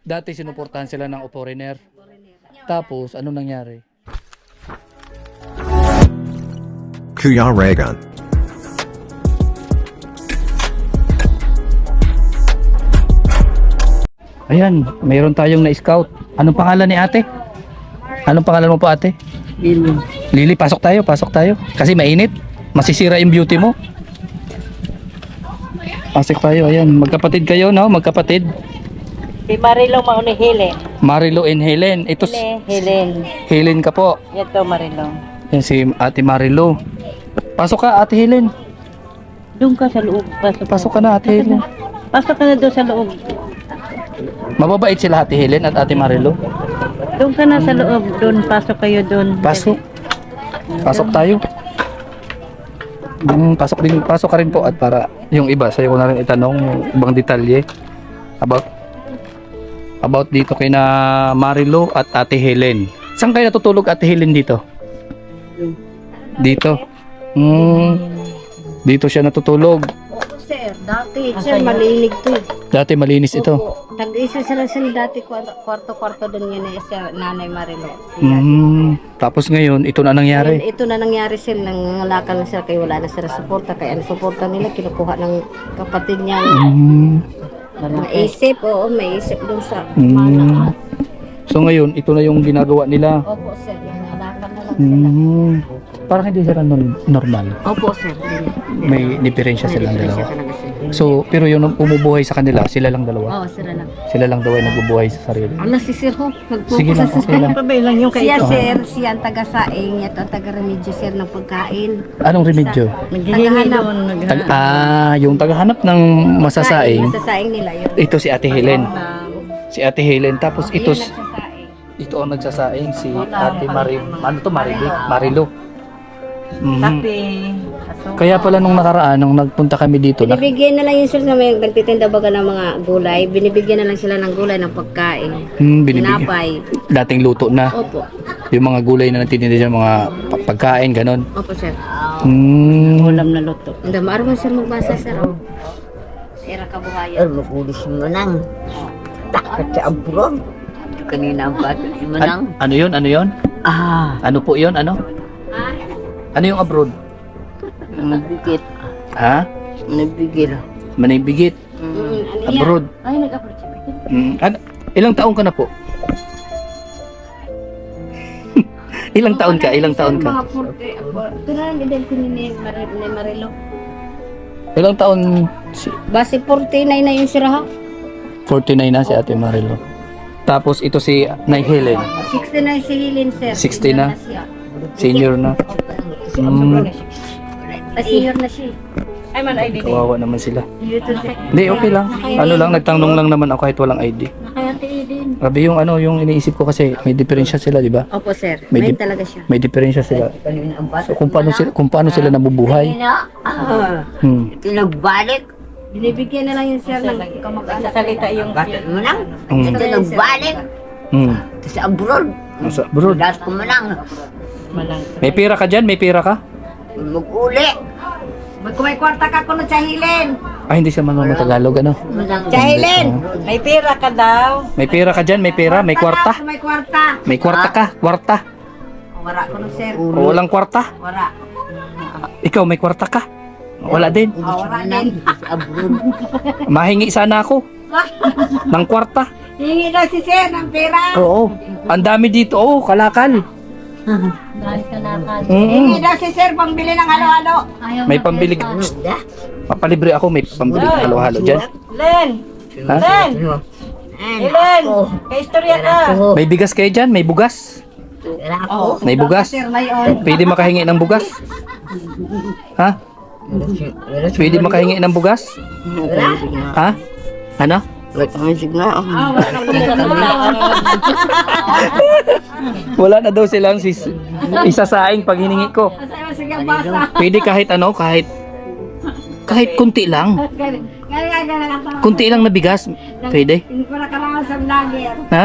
Dati sinuportahan sila ng foreigner. Tapos, ano nangyari? Kuya Reagan. Ayan, mayroon tayong na-scout. Anong pangalan ni ate? Anong pangalan mo po ate? Lili. Lily, pasok tayo, pasok tayo. Kasi mainit. Masisira yung beauty mo. Pasok tayo, ayan. Magkapatid kayo, no? Magkapatid. Si Marilo mauni Helen. Marilo and Helen. Ito Helen. Helen ka po. Ito Marilo. Yan si ate Marilo. Pasok ka ate Helen. Doon ka sa loob. Pasok ka na ate Helen. Pasok ka na doon sa loob. Mababait sila ate Helen at ate Marilo. Doon ka na sa loob. Doon, pasok kayo doon. Pasok. Pasok tayo. Pasok ka rin po at para yung iba sa'yo ko na rin itanong yung ibang detalye about dito kay na Marilo at ate Helen. Saan kayo natutulog ate Helen dito? Dito. Dito siya natutulog. Sir, dati, sir, malinig to. Dati malinis ito. Tag-isa sila dati, kwarto-kwarto doon yun eh, sir, Nanay Marilo. Tapos ngayon, ito na nangyari. Ito na nangyari sir, nangalakal na sila, kaya wala na sila suporta. Kaya ang suporta nila, kinukuha ng kapatid niya. Maisip, oo, maisip doon sa mana. So ngayon, ito na yung ginagawa nila. Opo sir, nangalakal na lang sila. Parang hindi sila normal. Opo sir. May diferensya silang dalawa. Talaga sir. So, pero yung bumubuhay sa kanila, sila lang dalawa. Oo, sila lang. Sila lang daw ay nagbubuhay sa sarili. Ala si sir ho, Sige lang, okay lang. Pabaylan yung Siya kayo. sir, siya ang taga-saing, ito ang taga-remedyo sir ng pagkain. Anong remedyo? Naghihingi doon. Yung tagahanap ng masasaing, Masasaing nila yun. ito si Ate Helen. Si Ate Helen. Tapos ito, Yun nagsasaing. ito ang nagsasaing si Ate Marilo. Kape. Kaya pala nung nakaraan, nung nagpunta kami dito, Binibigyan na lang yung sir na may nagtitinda baga ng mga gulay. Binibigyan na lang sila ng gulay ng pagkain. binibigyan. Tinapay. Dating luto na. Opo. Yung mga gulay na nagtitinda dyan, mga pagkain, ganon. Opo sir. Ulam na luto. Ang damar mo sir magbasa sir. Oh. Sira kabuhayan. Magulis mo nang takot sa abroad. Kanina ang bata mo nang. Ano yun? Ano yun? Ano po yun? Ano? Ano yung abroad? Nabigit. Ha? Nabigil. Manibigit. Abroad. Ay, nag-abroad siya. Ilang taon ka na po? Ilang taon ka? Ilang taon ka? Mga 40. Pero ang edad ko ni Marilo. Ilang taon? Base 49 na yun sir ha. 49 na si Ate Marilo. Tapos ito si Nay Helen. 69 si Helen sir. 60 na? siya. Senior na. Senior na siya. Ay man, ID. Kawawa naman sila. Dito sir. Hindi, okay lang. Ano lang, nagtanong lang naman ako kahit walang ID. Nakayati din. Grabe yung iniisip ko kasi may diferensya sila, di ba? Opo sir. May May dip- talaga siya. May diferensya sila. Kanina ang bata. So kung paano sila nabubuhay. Kanina, tinagbalik. Binibigyan na lang yung sir ng kamag-anak. Sasalita yung Bata mo nang. Mm. Tinagbalik. Sa abroad. Nasa abroad. Lahat ko mo nang. malang. May pera ka dyan? May pera ka? Mag-uli. Kung may kwarta ka kuno sa Helen. Ah, hindi siya marunong Tagalog, ano? Sa Helen. May pera ka daw. May pera ka dyan? May pera? May kwarta? May kwarta. May kwarta ka? Kwarta? Wala kuno sir. O walang kwarta? Wala. Ikaw, may kwarta ka? Wala din. Wala din. Sa abroad. Mahingi sana ako ng kwarta. Hingi daw si sir ng pera. Oo. Ang dami dito. Oo, kalakal. Hingi daw si sir pangbili ng halo-halo. May pambili. Psst. Papalibre ako. May pambili halo-halo dyan. Len! Ha? Len! Len! Kaistorya ka! May bigas kayo dyan? May bugas? May bugas? Sir na yun. Pwede makahingi ng bugas? Ha? Pwede makahingi ng bugas? Ha? Ano? Wait, ang sigla. Wala na daw silang isasaing pag hiningi ko. Sige basa. Pwede kahit ano, kahit kunti lang. Kunti lang na bigas. Pwede. Para karaman sa vlogger. Ha?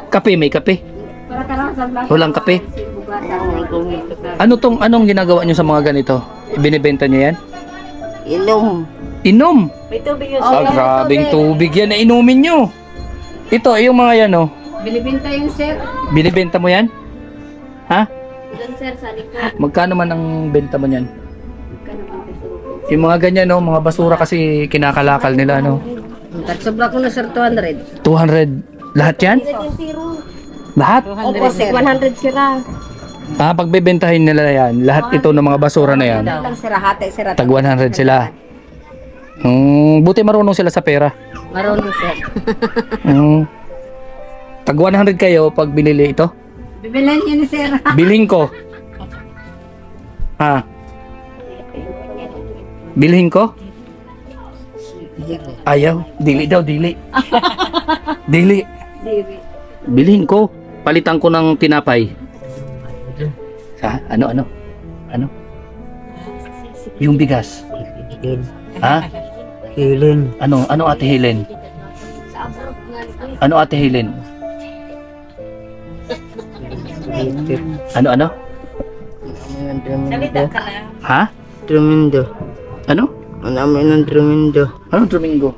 Kape, may kape. Para karaman sa vlogger. Walang kape. Anong ginagawa nyo sa mga ganito? Ibinibenta nyo yan? Ilong. Inom. May tubig yung Ah, grabing tubig yan na inumin nyo. Ito, yung mga yan, oh. Binibenta yun, sir. Binibenta mo yan? Ha? Doon, sir, sa likod. Magkano man ang benta mo yan? Yung mga ganyan, no? Mga basura kasi kinakalakal nila, no? Sobra ko na, sir, 200. 200. Lahat yan? Lahat? Opo, sir. 100 sira. Ah, pagbebentahin nila yan. Lahat ito ng mga basura na yan. Lang, sir, hati, sir. Tag 100 sila. Buti marunong sila sa pera. Marunong, sir. Tag 100 kayo pag binili ito. Bibilan niyo ni sir. Bilhin ko. Ha? Bilhin ko? Ayaw. Dili daw, dili. Dili. Bilhin ko. Palitan ko ng tinapay. Ha? Ano? Yung bigas. Ha? Helen. Ano Ate Helen? Ano Ate Helen? Ano? Salita ka na. Ha? Tremendo. Ano? Ang namin ng tremendo. Anong Domingo?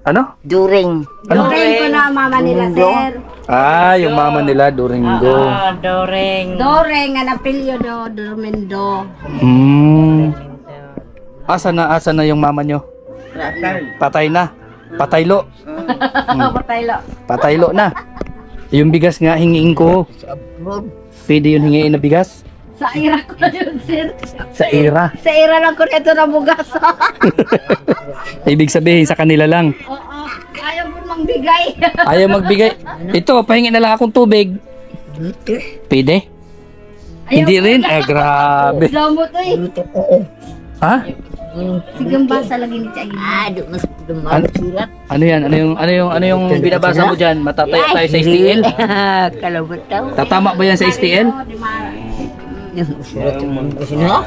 Ano? During. Doreng ko na mama nila, sir. Ah, yung mama nila, Doringo. Doreng. Doreng, ang apelyo do, Dormendo. Asa na yung mama nyo? Patay na. Pataylo. Pataylo. Pataylo na. Yung bigas nga, hingiin ko. Pwede yun hingiin na bigas? Sa ira ko na yun, sir. Sa era. Sa ira lang ko na ito na bugas. Ibig sabihin, sa kanila lang. Oo. Ayaw mo mang bigay. Ayaw magbigay. Ito, pahingi na lang akong tubig. Pwede? Hindi rin? Ah, grabe. Lamot eh. Ha? Sigang basa lagi ni Chagin. Doon mas dumang sulat. Ano yan? Ano yung binabasa mo dyan? Matataya tayo sa STL? Kalabot daw. Tatama ba yan sa STL? Sulat yung mga kasi na.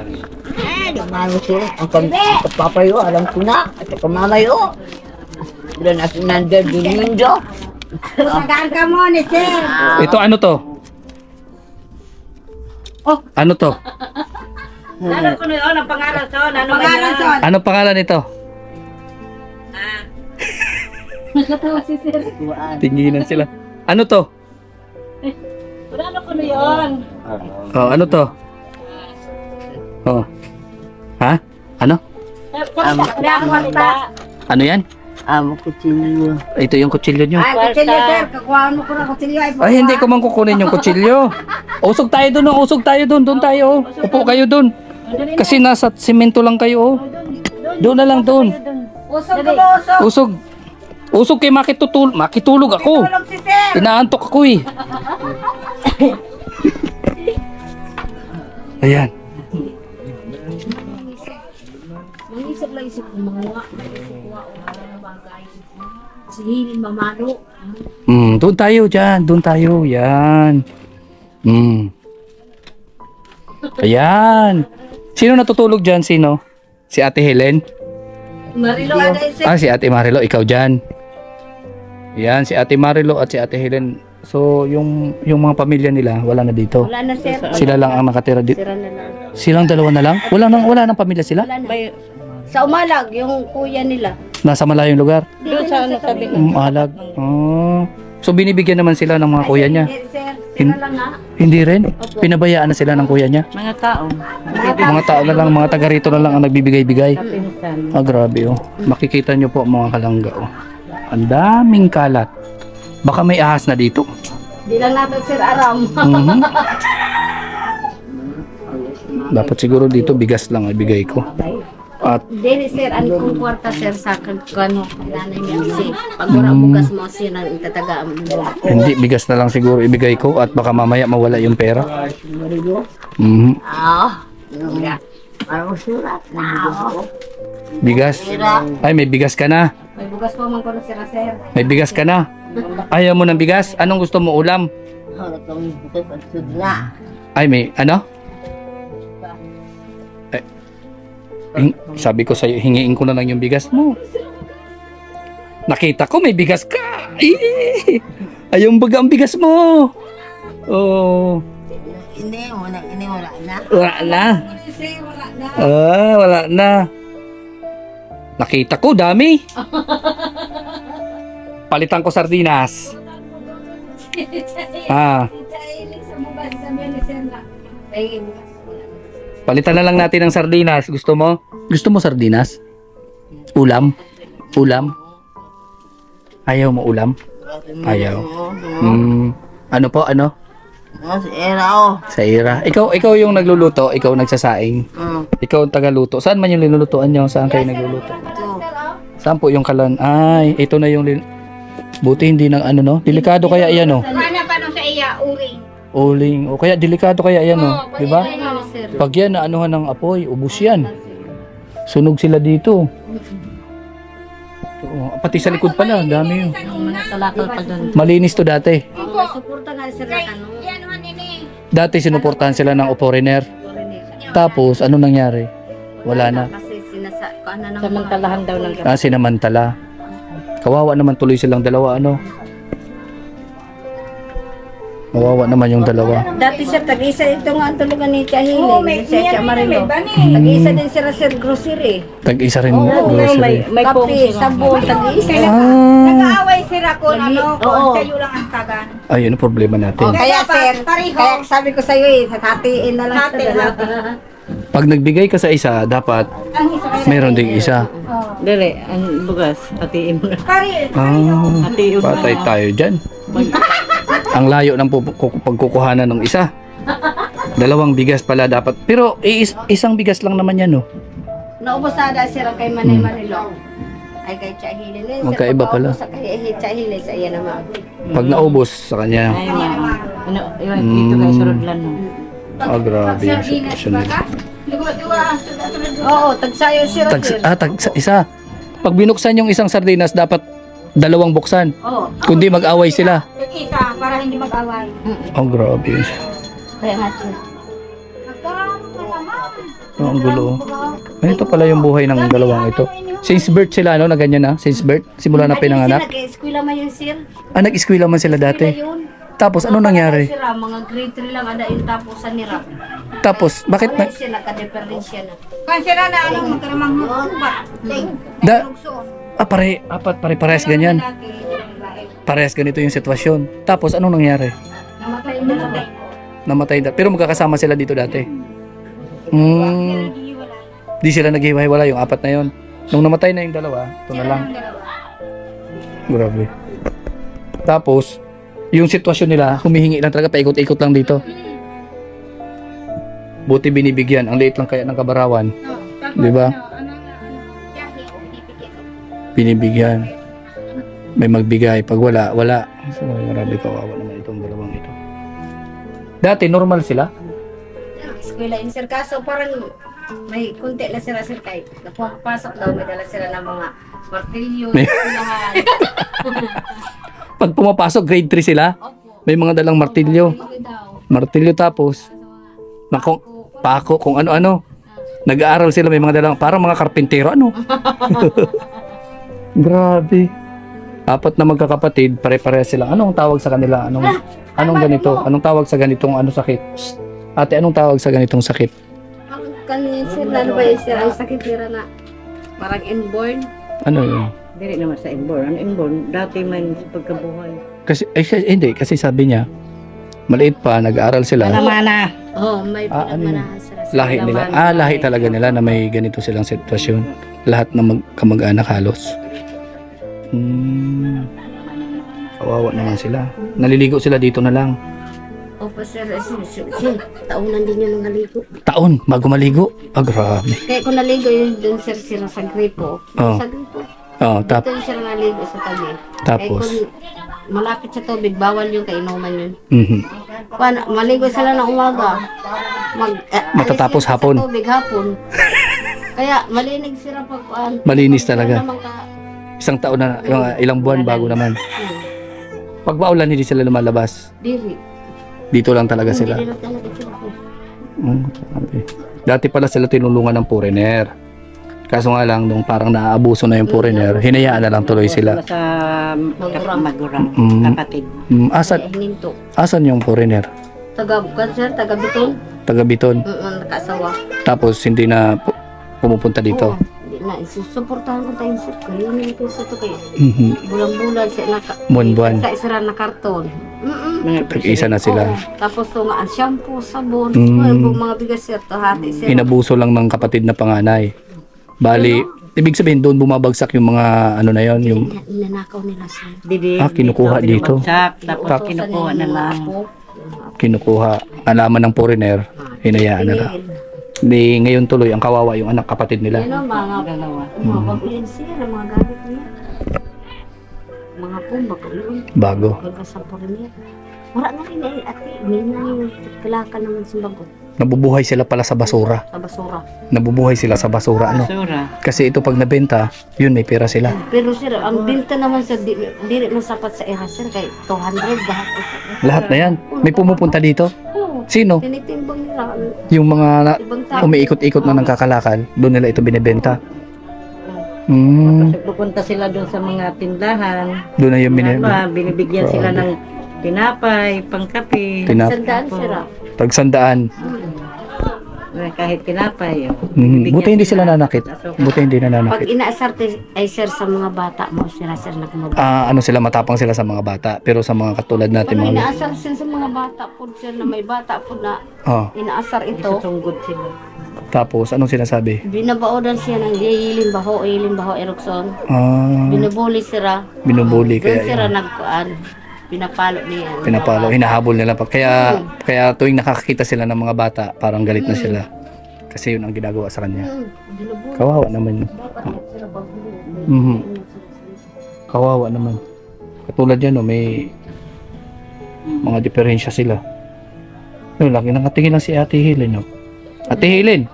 Dumang sulat. Ang kapapayo, alam ko na. At kamamayo. Wala na sinanda, dunindo. Tagaan ka mo ni sir. Ito ano to? Oh. Ano to? Ano ko na yun? Ang pangalan son? Ano ba Pangalan yan? son. Ano pangalan nito? Nakatawa si sir. Tinginan sila. Ano to? Ano ko na yun? Oh, ano to? Oh. Ha? Ano? Ano yan? Amo ko sinyo. Ito yung kutsilyo nyo. Ay, kutsilyo sir. Kakuhaan mo ko na kutsilyo. Ay, hindi ko man kukunin yung kutsilyo. Usog tayo dun, oh. Usog tayo dun. Doon tayo, oh. Upo kayo dun. Kasi nasa simento lang kayo, oh. Doon na lang, doon. Usog ka ba, usog? Usog. Usog kay makitulog ako. Tulog si sir. Inaantok ako, eh. Ayan. Isip lang isip ko mga bagay. Sihinin mamano. Doon tayo dyan. Doon tayo. Yan. Ayan. Sino natutulog dyan? Sino? Si Ate Helen? Marilo aday sir. Ah, si Ate Marilo. Ikaw dyan. Yan, si Ate Marilo at si Ate Helen. So, yung mga pamilya nila, wala na dito. Wala na sir. Sila lang ang nakatira dito. Sira na lang. Silang dalawa na lang? Wala nang pamilya sila? Wala na. Sa Umalag, yung kuya nila. Nasa malayong lugar? Doon sa ano sabi ko. Umalag. Oh. So, binibigyan naman sila ng mga kuya niya? Sir, sira lang ha. Hindi rin? Pinabayaan na sila ng kuya niya? Mga tao. Mga tao na lang, mga taga rito na lang ang nagbibigay-bigay. Pinsan. Ah, grabe oh. Makikita nyo po mga kalangga oh. Ang daming kalat. Baka may ahas na dito. Di lang natin sir aram. Mhm. Dapat siguro dito bigas lang ibigay ko. At Dili sir, ano kung kwarta sir sa kano nanay niya si. Pag wala bukas mo siya nang itataga mo. hindi, bigas na lang siguro ibigay ko at baka mamaya mawala yung pera. Mhm. Ano sulat na. Bigas. Ay, may bigas ka na. May bukas po man ko sir sir. May bigas ka na. Ayaw mo ng bigas? Anong gusto mo ulam? Itong bukas at sudla. Ay, may ano? Sabi ko sa'yo, hingiin ko na lang yung bigas mo. Nakita ko may bigas ka. Ayong baga ang bigas mo. Oh. Ini wala na. Wala na. Sir, wala na. Ah, wala na. Nakita ko, dami. Palitan ko sardinas. Ah, palitan na lang natin ng sardinas. Gusto mo? Gusto mo sardinas? Ulam? Ulam? Ayaw mo ulam? Ayaw. Ano po? Ano? Si Era, oh. Sa ira. Ikaw yung nagluluto, ikaw nagsasaing. Ikaw ang tagaluto. Saan man yung linulutuan nyo? Saan kayo nagluluto? Saan po yung kalan? Ay, ito na yung buti hindi na ano no. Delikado kaya yan no. Ano pa nung sa iya, uring. Uling. O kaya delikado kaya yan no. Di ba? Sir. Pag yan naanuhan ng apoy, ubos yan. Sunog sila dito. Oo, pati sa likod pala, dami yun. Talakal pa doon. Malinis to dati. Suporta nga sir na ano. Dati sinuportahan sila ng foreigner. Tapos, ano nangyari? Wala na. Kasi ano nang Samantalahan daw ng Sinamantala. Kawawa naman tuloy silang dalawa, ano? Kawawa naman yung dalawa. Dati sir, tag-isa ito nga ang tulugan ni Chahili. Si Tia Marilo. Tag-isa din sila sir grocery. Tag-isa rin May grocery. pong Kape, sabon, tag-isa. Ah, Nag-aaway sila ko, ano, Oo. kung sa'yo lang ang tagan. ayun ang problema natin. Kaya sir, Pareho. kaya sabi ko sa'yo eh, hatiin na lang sa Hati, dalawa. Pag nagbigay ka sa isa, dapat Ang isa kayo. meron ding isa. Dili, ang bugas. Hatiin mo na. Pare, Ah, Hatiin mo patay na. tayo dyan. Ang layo ng pagkukuhanan ng isa. Dalawang bigas pala dapat. Pero isang bigas lang naman yan, no? Naubos na dahil sir ang kay Manay Marilo. Ay kay Chahili. Magkaiba pala. Sa kay Chahili sa iya naman. Pag naubos sa kanya. Ay, ano, yun, dito kayo surudlan mo. Ah, grabe yung sitwasyon nila. Oo, tagsayo sir. Isa. Pag binuksan yung isang sardinas, dapat dalawang buksan. Oo. Kundi mag-away sila. isa, para hindi mag-away. Oh, grabe yun. Kaya nga sir. Nagkaroon ka naman. Oh, ang gulo. Ganito pala yung buhay ng dalawang ito. Since birth sila, no? Na ganyan na? Since birth? Simula na pinanganak? Nag-eskwela man yun sir. Ah, nag-eskwela man sila dati. Yun. Tapos, ano nangyari? Sira, mga grade 3 lang ada yung tapos sa nirap. Tapos, bakit Wala na... sila ka-diferensya na. Kung sila na anong magkaramang ba? Pare-parehas ganyan. Parehas ganito yung sitwasyon. Tapos, anong nangyari? Namatay na lang. Namatay na. Pero magkakasama sila dito dati. Di sila naghiwa-hiwala yung apat na yon. Nung namatay na yung dalawa, ito na lang. Grabe. Tapos, yung sitwasyon nila, humihingi lang talaga, paikot-ikot lang dito. Buti binibigyan. Ang liit lang kaya ng kabarawan. Di ba? Binibigyan. May magbigay. Pag wala, wala. So, grabe, kawawa naman itong dalawang ito. Dati, normal sila. Eskwela yun sir. Kaso parang may kunti lang sila sir kay napapasok daw may dala sila ng mga martilyo, May- eskwelahan. Pag pumapasok, grade 3 sila. May mga dalang martilyo. Martilyo tapos, pako, kung ano-ano. Nag-aaral sila, may mga dalang, parang mga karpintero, ano? Grabe. Apat na magkakapatid, pare-pareha sila. Anong tawag sa kanila? Anong ganito? Anong tawag sa ganitong sakit? Ate, anong tawag sa ganitong sakit? Ang kanina sir, ano ba yun sir? Ang sakit nila na parang inborn. Ano yun? Dili naman sa inborn. Ang inborn, dati man sa pagkabuhay. Hindi, kasi sabi niya, maliit pa, nag-aaral sila. Mana. Oh, may Ano pinagmanahan sila. Lahi nila. Lahi talaga nila na may ganito silang sitwasyon. Lahat ng kamag-anak halos. Kawawa naman sila. Naliligo sila dito na lang. Opo sir, taunan din yun ng naligo. Taon bago maligo. Ah, grabe. Kaya kung naligo yun dun sir sila sa gripo. Oh. Sa gripo. Oh, Dito yun sila naligo sa tabi. tapos. Kaya kung malapit sa tubig, bawal yung kainuman yun. Mhm. Maligo sila ng umaga. Matatapos alis sila hapon. Sa tubig hapon. Kaya malinig sila pag Malinis talaga. Naman Isang taon na, ilang buwan bago naman. Pag maulan, hindi sila lumalabas. Diri. Dito lang talaga sila. Hindi na talaga sila. Grabe. Dati pala sila tinulungan ng foreigner. Kaso nga lang, nung parang naaabuso na yung foreigner, hinayaan na lang tuloy sila. Sa magurang. Mm. Kapatid. Hininto. Asan yung foreigner? Sir, taga Biton. Taga Biton. Nakasawa. Tapos hindi na pumupunta dito. Hindi na susuportahan ko tayo sir. Kaya yun yung piso to kayo. Mhm. Bulan-bulan sa Buwan-buwan. Sa isra na karton. Tag-isa na sila. Oo. Tapos to nga ang shampoo, sabon, mga bigas sir to hati sir. Inabuso lang ng kapatid na panganay. Bali, ibig sabihin doon bumabagsak yung mga ano na yon, yung Nanakaw nila sir. kinukuha dito. Tapos kinukuha na lang. Kinukuha. Alaman ng foreigner, hinayaan na lang. Di ngayon tuloy ang kawawa yung anak kapatid nila. Yan ang mga pabilin siya ng mga gamit niya. Mga pumba ko yun. Bago. Kaya sa foreigner. Wala na rin eh, ate. May nang kalaka naman sa bago. Nabubuhay sila pala sa basura. Sa basura. Nabubuhay sila sa basura, ano? Kasi ito pag nabenta, yun may pera sila. Pero sir, ang binta naman sa di man sapat sa era sir kay 200 lahat. Lahat na yan. May pumupunta dito. Oo. Sino? Tinitimbang nila. Yung mga Ibang tao. umiikot-ikot na ng kakalakal, doon nila ito binibenta. Pupunta sila doon sa mga tindahan. Doon na yung binibenta. Binibigyan sila ng tinapay, pangkape. Sandaan sir. Tagsandaan. Kahit tinapay. Buti hindi sila nanakit. Buti hindi na Pag nanakit. inaasar ay sir sa mga bata mo sila sir nagmabot. Ano sila, matapang sila sa mga bata. Pero sa mga katulad natin, Kung mga... inaasar sila sa mga bata po sir na may bata po na Oh, inaasar ito. Sunggod sila. tapos, anong sinasabi? Binabaodan siya ng ilim baho, erokson. Ah, Binubuli sila. binubuli Doon kaya sila yun. nagkuan. Pinapalo niya. Pinapalo, hinahabol nila pa. Kaya tuwing nakakakita sila ng mga bata, parang galit na sila. Kasi yun ang ginagawa sa kanya. Binubuli. Kawawa naman yun. Dapat sila bagulo. Mhm. Kawawa naman. Katulad yan, no, may mga diferensya sila. No, lagi nakatingin lang si Ate Helen, no. Ate Helen,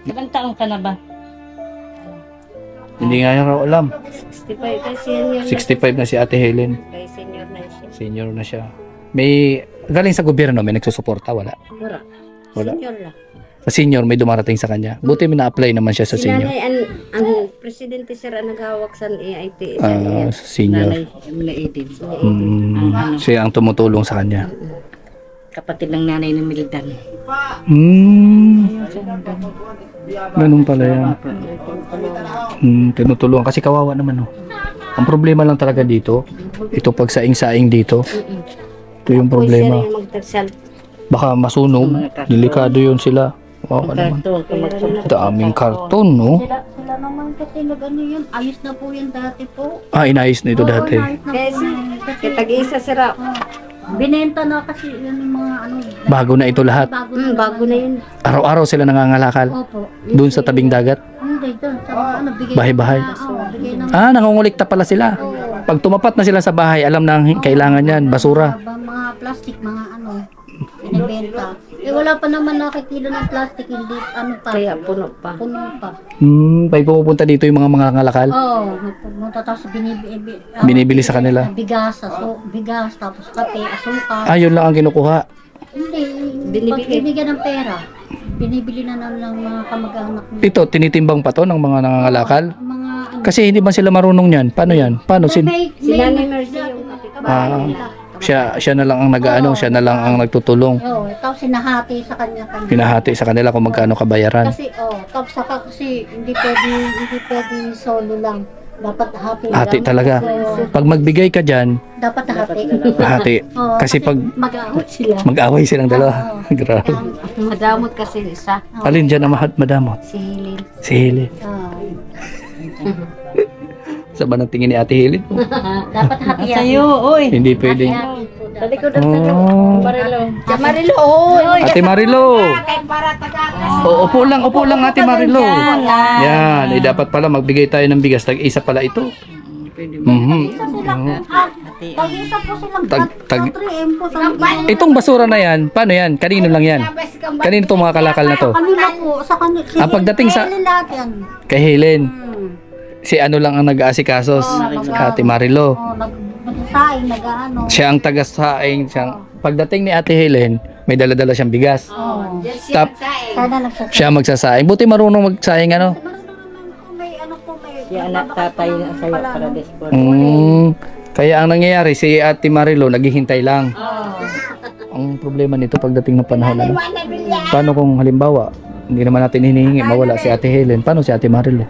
Ilang taong ka na ba? hindi nga niya raw alam. 65 kasi yan 65 na si Ate Helen. Kay senior na siya. Senior na siya. May galing sa gobyerno, may nagsusuporta, wala. Wala. Wala. Senior lang. Sa senior may dumarating sa kanya. Buti may na-apply naman siya sa Si senior. nanay, ang presidente sir ang naghawak sa AIT. Sa senior. Nanay Edin. Siya ang tumutulong sa kanya. Kapatid ng nanay ni Mildan. Ganun pala yan. Tinutulungan kasi kawawa naman, no. Ang problema lang talaga dito, ito pag saing-saing dito, ito yung problema. Sir, yung magtagsal. Baka masunog, delikado yun sila. Kawawa naman. Daming karton, no? Sila naman kasi nag-ano yun. Ayos na po yan dati po. Inayos na ito dati. Kaya tag-isa sir. Binenta na kasi yun yung mga ano. Bago na ito lahat. Bago na yun. Araw-araw sila nangangalakal. Opo. Doon sa tabing dagat. Hindi, doon. Sa ano, bigay. Bahay-bahay. Bigay ng Nangungulikta pala sila. Pag tumapat na sila sa bahay, alam na ang kailangan yan, basura. mga plastic, mga ano. Binibenta. Wala pa naman nakikilo ng plastic. Hindi, ano pa. Kaya puno pa. Puno pa. Pag pumupunta dito yung mga ngalakal, Oo. Pumunta tapos binibili sa kanila. bigas, bigas, tapos kape, asukar. Yun lang ang kinukuha. Hindi. Binibigay. Pagbibigyan ng pera. Binibili na ng mga kamag-anak nila. Ito, tinitimbang pa to ng mga nangangalakal. Mga ano. Kasi hindi ba sila marunong yan? Paano yan? Paano Si Nanay Mercy yung kapitbahay nila. siya na lang ang nag-ano, siya na lang ang nagtutulong. Oo, tapos sinahati sa kanya. Pinahati sa kanila kung magkano kabayaran. Kasi, tapos saka kasi hindi pwede solo lang. Dapat hati. Hati lang. talaga. So, Pag magbigay ka dyan, dapat hati. hati. Oo, Kasi pag mag-aawat sila. mag-away silang dalawa. Grabe. Madamot kasi isa. Alin dyan ang madamot? Si Hilin. Si Helen. Sa ba ng tingin ni Ate Helen? Dapat hati yan. Sa'yo, oy. Hindi pwedeng. Dali ko na Oh. Marilo. Marilo, oy. Ate Marilo. Kay para taga. Upo lang Ate Marilo. Yan, dapat pala magbigay tayo ng bigas. Tag-isa pala ito. Tag-isa po silang Tag- 3M po sa Itong basura na yan, paano yan? Kanino lang yan? Kanino itong mga kalakal na to? kanila po. Sa kanila. Pagdating sa- lahat yan. Kay Helen. Si ano lang ang nag-aasikasos? Ate Marilo. Nagsasaing, nag-ano. Siya ang taga-saing. Pagdating ni Ate Helen, may dala-dala siyang bigas. Tap, Sana nagsasaing. siya magsasaing. Buti marunong magsaing ano. May ano po, may... Si anak tatay na sa'yo para despot. Kaya ang nangyayari, si Ate Marilo naghihintay lang. Ang problema nito pagdating ng panahon ano. Paano kung halimbawa, hindi naman natin hinihingi mawala si Ate Helen. Paano si Ate Marilo?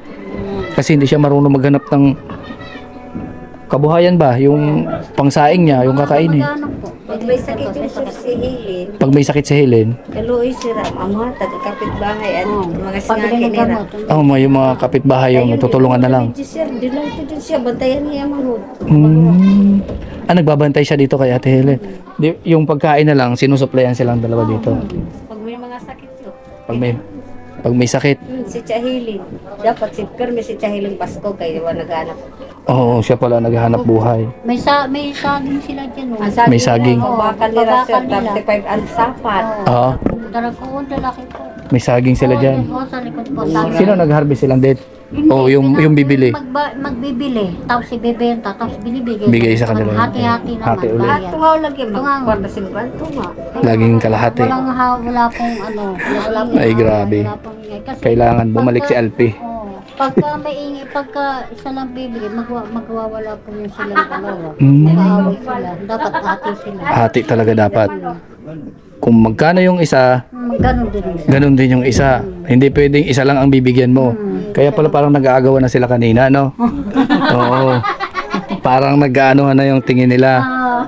Kasi hindi siya marunong maghanap ng kabuhayan ba? Yung pangsaing niya, yung kakainin. Ano po? Pag may sakit yung sir si Helen, Pag may sakit si Helen, kaluoy sira, mga taga-kapitbahay, at mga Pabili singaki ng nila. gamot. may yung mga kapitbahay yung tutulungan na lang. Sir, di lang ito din siya, bantayan niya mahod. Nagbabantay siya dito kay Ate Helen. Yung pagkain na lang, sinusuplayan silang dalawa dito. Pag may mga sakit yun. Pag may sakit, Si Chahilin. Dapat si Perme si Chahilin Pasko kayo naghanap. oo, siya pala naghahanap buhay. May saging sila dyan. Oh. Ang sabi May saging. nila, bakal nila sir, Bakal nila. 35 ang sapat. Oo, Dalakoon, lalaki po. may saging sila dyan. Oo, sa likod po. Sabi. Sino nag-harvest silang din? Oo, yung bibili. Magbibili, tapos ibebenta, tapos binibigay. Bigay sa kanila. Hati-hati naman. Hati ulit. bayan. Tungaw lagi, Tungaw. magkwarta simpan, tungaw. Laging kalahati. Wala pong ano. Wala pong Ay, grabe. Wala pong ingay. Kasi Kailangan bumalik si Alpi. pagka may ingay, pagka isa lang bibili, magwawala po yung silang dalawa. Mm. Mag-aaway sila. Dapat hati sila. Hati talaga dapat. Kung magkano yung isa, Ganon din isa. ganun din yung isa. Hindi pwedeng isa lang ang bibigyan mo. Kaya pala parang nag-aagawan na sila kanina, no? Oo. Parang nag-aanohan na yung tingin nila.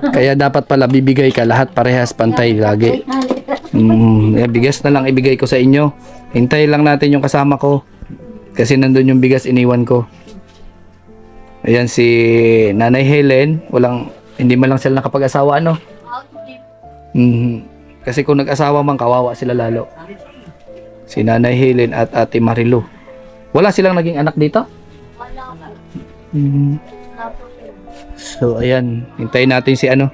Kaya dapat pala bibigay ka lahat parehas pantay lagi. Bigas na lang ibigay ko sa inyo. Hintay lang natin yung kasama ko. Kasi nandun yung bigas iniwan ko. Ayan si Nanay Helen. Hindi man lang sila nakapag-asawa, ano? Kasi kung nag-asawa man, kawawa sila lalo. Si Nanay Helen at Ate Marilo. Wala silang naging anak dito? So, ayan. Hintayin natin si ano.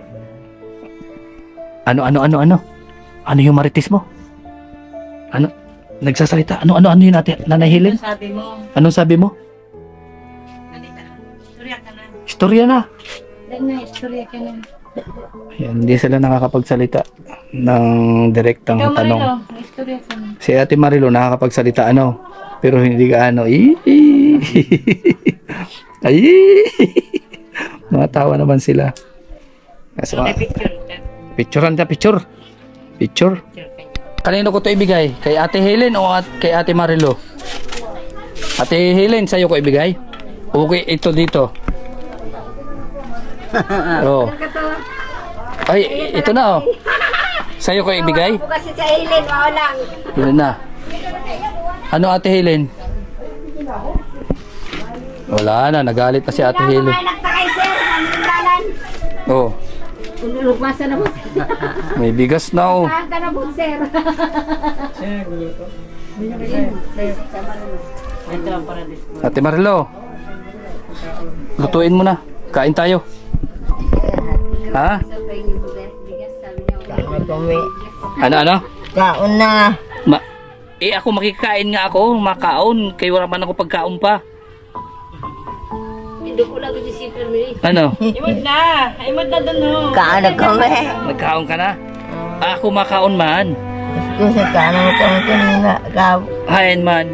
Ano? Ano yung marites mo? Ano? Nagsasalita? Ano yun natin? Nanay Helen? Sabi mo, Anong sabi mo? istorya ka na. Istorya na. Dahil na, istorya ka na. Ayan, hindi sila nakakapagsalita ng direktang tanong. Istorya ka na. Si Ate Marilo nakakapagsalita pero hindi ka Ay! Mga tawa naman sila. Kasi Picture. Kanino ko to ibigay? Kay Ate Helen o kay Ate Marilo? Ate Helen, sa'yo ko ibigay? Okay, ito dito. Oh. Ay, ito na Sa'yo ko ibigay? Bukas si Chahilin, lang. Yun na. Ano Ate Helen? Wala na, nagalit na si Ate Helen. Anak na kay sir, mamindalan. Oh, Lugmasa na mo. may bigas na Saan ka na po, sir? Ate Marilo, lutuin mo na. Kain tayo. Ha? Kain kami. Ano? Kaon na. Ako makikain nga ako, makaon. Kaya wala man ako pagkaon pa. Hindi ko lang yung si Perme. Ano? Imod na doon, no. Kaon na kami. Nagkaon ka na? Ako makaon man. Gusto sa kaon na kami kanina. Hayan man.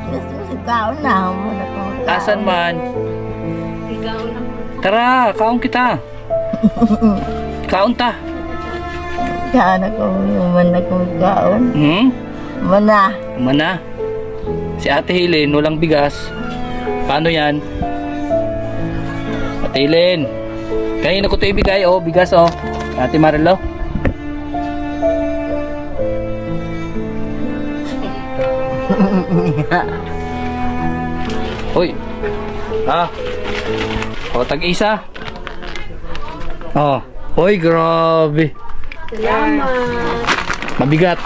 Gusto sa kaon na. Muna ko. Asan man? Ikaw na. Tara, kaon kita. Kaon ta. Kaon na kami. Mana kami kaon. Mana. Mana? Si Ate Helen, walang bigas. Paano yan? Ate Helen. Kanina ko ito ibigay. Bigas Ate Marilo. Hoy. Tag-isa. Hoy, grabe. Salamat. Mabigat.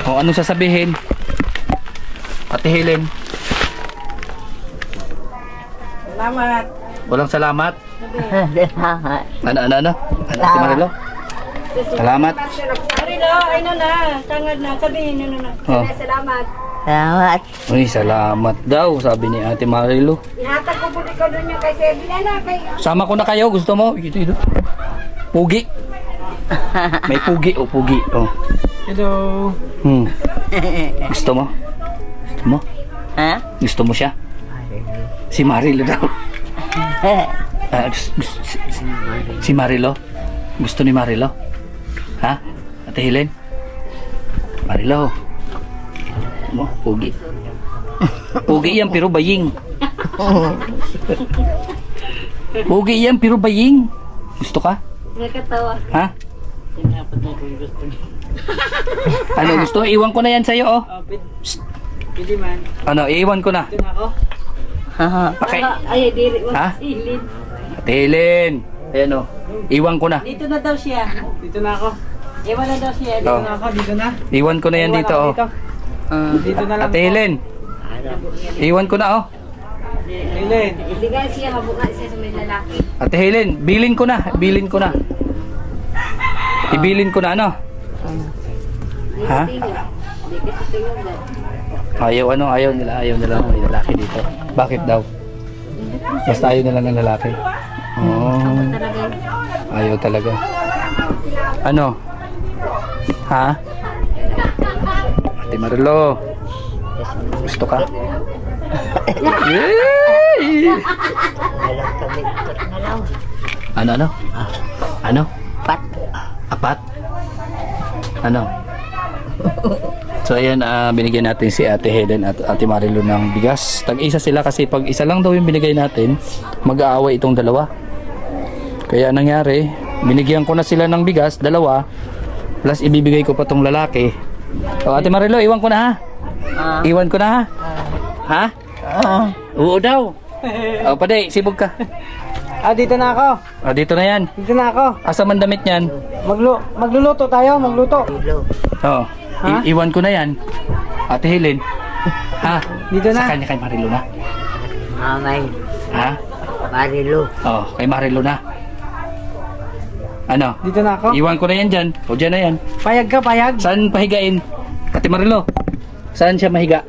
Anong sasabihin? Ate Helen. Salamat. Walang salamat. Salamat. Ano? Ate Marilo? Salamat. Marilo, ay na. Tangad na. Sabihin na. Salamat. Salamat. Uy, salamat daw, sabi ni Ate Marilo. Ihatag ko po ikaw doon yung kay Sebi na kay... Sama ko na kayo, gusto mo? Ito. Pugi. May pugi, pugi. Hello. Gusto mo? Ha? Gusto mo siya? Si Marilo daw. Si Marilo? Gusto ni Marilo? Ha? Ate Helen? Marilo. Mo, pugi. Pugi yan pero baying. Pugi yan pero baying. Gusto ka? Nakatawa. Ha? Ano gusto? Iwan ko na yan sa'yo, oh. Pwede man. Ano, iwan ko na. Ito na ako. Okay. Ay, diri mo. Ha? Tilin. Ayan, oh. Iwan ko na. Dito na daw siya. Dito na ako. Iwan na daw siya. Dito Oh. na ako. Dito na. Iwan ko na yan Iwan dito, ako oh. dito. Dito na lang Ate Helen. Iwan ko na, oh. Helen. Ibigay siya, habungan siya sa may lalaki. Ate Helen, bilin ko na. Bilin ko na. Ibilin ko na, ano? Ha? Hindi kasi tingog na. Ayaw nila may lalaki dito. Bakit daw? Basta ayaw nila ng lalaki. Oh, Talaga. ayaw talaga. Ano? Ha? Ate Marilo. Gusto ka? Yay! Ano? Ano? Pat. Apat? Ano? So ayan, binigyan natin si Ate Helen at Ate Marilo ng bigas. Tag-isa sila kasi pag isa lang daw yung binigay natin, mag-aaway itong dalawa. Kaya nangyari, binigyan ko na sila ng bigas, dalawa, plus ibibigay ko pa tong lalaki. O Ate Marilo, iwan ko na ha? Iwan ko na ha? Ha? Oo daw. O paday, sibog ka. Dito na ako. O dito na yan. Dito na ako. Asa man damit niyan? Magluluto tayo. Magluto. Oo. Ha? Iwan ko na yan. Ate Helen. Ha? Dito na. Sa kanya kay Marilo na. Mamay. Ha? Marilo. Oo, kay Marilo na. Ano? Dito na ako. Iwan ko na yan dyan. O dyan na yan. Payag ka, payag. Saan pahigain? Ate Marilo. Saan siya mahiga?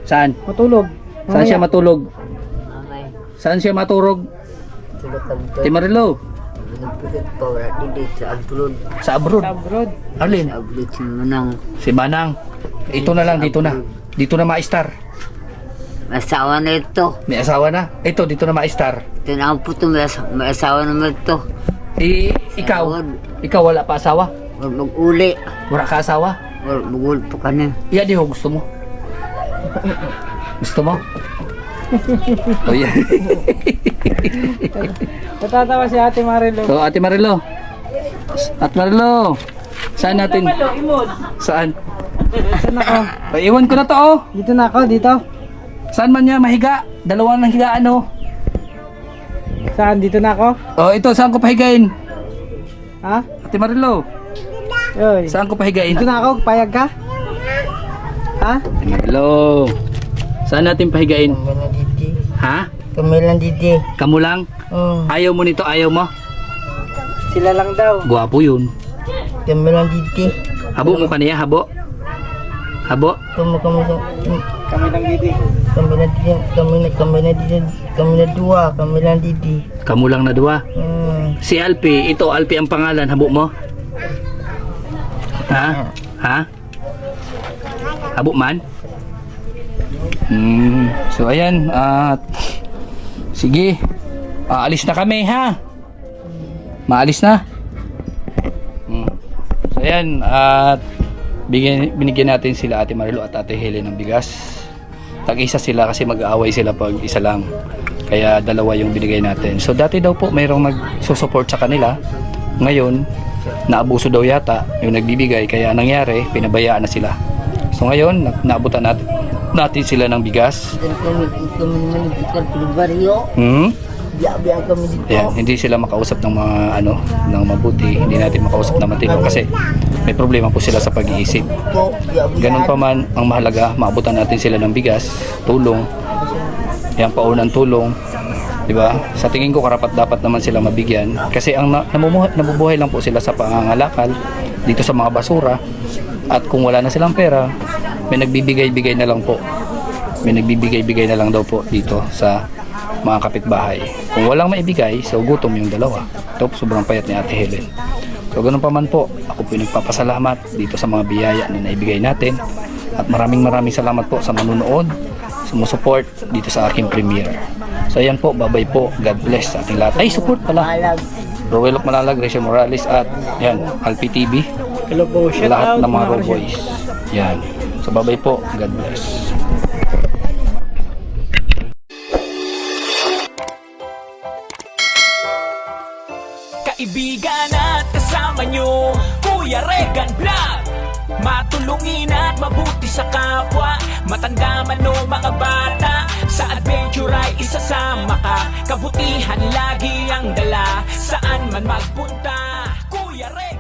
Saan? Matulog. Saan siya matulog? Mamay. Saan siya maturog? Tulog kami Ate Marilo. Nagpulot pa wala dito sa abroad. Sa abroad. Sa abroad. Arlene. Sa abroad si Manang. Si Manang. Ito na lang, dito na. Dito na ma-star. Asawa na ito. May asawa na. Ito, dito na ma-star. Tinampo ito. May asawa naman ito. Ikaw wala pa asawa? Wala mag-uli. Wala ka asawa? Wala mag-uli pa ka na. Iya di ho, gusto mo? Gusto mo? Oh yeah. Natatawa si Ate Marilo. So Ate Marilo. Ate Marilo. Saan natin? Saan? Dito na ako. Iwan ko na to, oh. Dito na ako. Dito. Saan man niya mahiga? Dalawang nang higaan, oh. Saan? Dito na ako. Oh, ito, saan ko pahigain? Ha? Ate Marilo, Yoy. saan ko pahigain? Dito na ako. Payag ka? Ha? Ate Marilo. Saan natin pahigain? Kami lang didi. Ha? Kami lang didi. Kamu lang? Ayaw mo nito, ayaw mo? Sila lang daw. Gwapo yun. Kami lang didi. Habo mo kaniya, habo? Habo? Kami Kami lang didi. kami lang didi. Kami lang dua. Kami lang didi. Kamu lang na dua. Si Alpi, ito Alpi ang pangalan, habo mo? Ha? Ha? Habo man? So ayan, sige. Aalis na kami ha. Maalis na. So ayan, at binigyan natin sila Ate Marilo at Ate Helen ng bigas. Tag-isa sila kasi mag-aaway sila pag isa lang. Kaya dalawa yung binigay natin. So dati daw po mayroong nagsusupport sa kanila. Ngayon, naabuso daw yata yung nagbibigay. Kaya nangyari, pinabayaan na sila. So ngayon, naabutan natin sila ng bigas. Kami naman ikan pulubaryo. Biya kami dito. Ayan, hindi sila makausap ng mga ng mabuti. Hindi natin makausap na matino kasi may problema po sila sa pag-iisip. Ganun pa man, ang mahalaga, maabutan natin sila ng bigas, tulong. Yan, paunang tulong. Diba? Sa tingin ko, karapat dapat naman sila mabigyan. Kasi ang nabubuhay lang po sila sa pangangalakal, dito sa mga basura. At kung wala na silang pera, may nagbibigay-bigay na lang po. May nagbibigay-bigay na lang daw po dito sa mga kapitbahay. Kung walang maibigay, so gutom yung dalawa. Ito, sobrang payat ni Ate Helen. So ganun pa man po, ako po nagpapasalamat dito sa mga biyaya na naibigay natin. At maraming salamat po sa manunood, sumusupport dito sa aking premiere. So ayan po, bye-bye po. God bless sa ating lahat. Ay, support pala. Rowelok Malalag, Rachel Morales at yan, Alpi TV. Hello po. Shout Lahat out ng mga mga Roboys. Yan. So bye-bye po. God bless. Kaibigan at kasama nyo, Kuya Regan Vlog. Matulungin at mabuti sa kapwa, matanda man o mga bata. Sa adventure ay isasama ka, kabutihan lagi ang dala. Saan man magpunta, Kuya Regan.